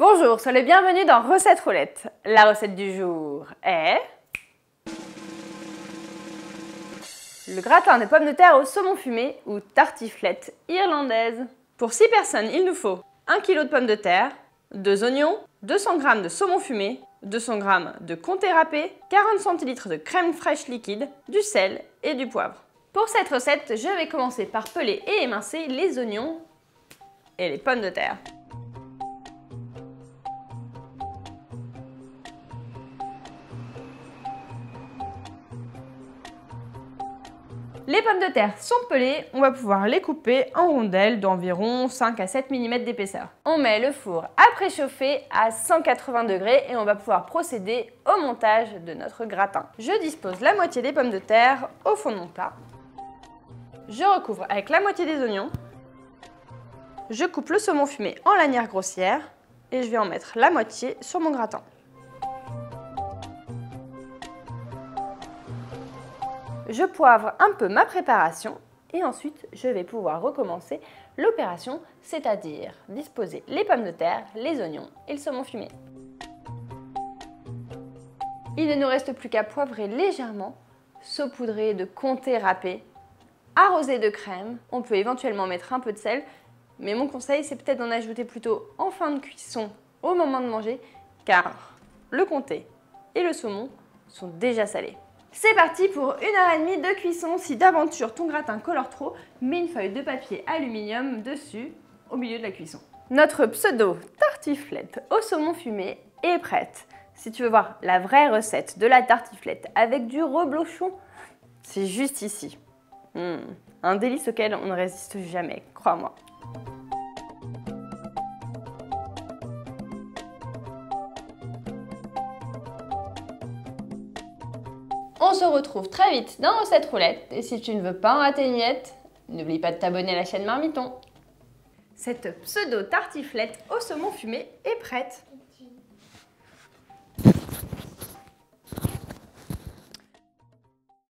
Bonjour, soyez les bienvenus dans Recette Roulette. La recette du jour est le gratin de pommes de terre au saumon fumé ou tartiflette irlandaise. Pour 6 personnes, il nous faut 1 kg de pommes de terre, 2 oignons, 200 g de saumon fumé, 200 g de comté râpé, 40 centilitres de crème fraîche liquide, du sel et du poivre. Pour cette recette, je vais commencer par peler et émincer les oignons et les pommes de terre. Les pommes de terre sont pelées, on va pouvoir les couper en rondelles d'environ 5 à 7 mm d'épaisseur. On met le four à préchauffer à 180 degrés et on va pouvoir procéder au montage de notre gratin. Je dispose la moitié des pommes de terre au fond de mon plat. Je recouvre avec la moitié des oignons. Je coupe le saumon fumé en lanières grossières et je vais en mettre la moitié sur mon gratin. Je poivre un peu ma préparation et ensuite je vais pouvoir recommencer l'opération, c'est-à-dire disposer les pommes de terre, les oignons et le saumon fumé. Il ne nous reste plus qu'à poivrer légèrement, saupoudrer de comté râpé, arroser de crème. On peut éventuellement mettre un peu de sel, mais mon conseil c'est peut-être d'en ajouter plutôt en fin de cuisson au moment de manger, car le comté et le saumon sont déjà salés. C'est parti pour 1h30 de cuisson. Si d'aventure ton gratin colore trop, mets une feuille de papier aluminium dessus au milieu de la cuisson. Notre pseudo tartiflette au saumon fumé est prête. Si tu veux voir la vraie recette de la tartiflette avec du reblochon, c'est juste ici. Un délice auquel on ne résiste jamais, crois-moi. On se retrouve très vite dans Recette Roulette et si tu ne veux pas en rater une miette, n'oublie pas de t'abonner à la chaîne Marmiton. Cette pseudo tartiflette au saumon fumé est prête.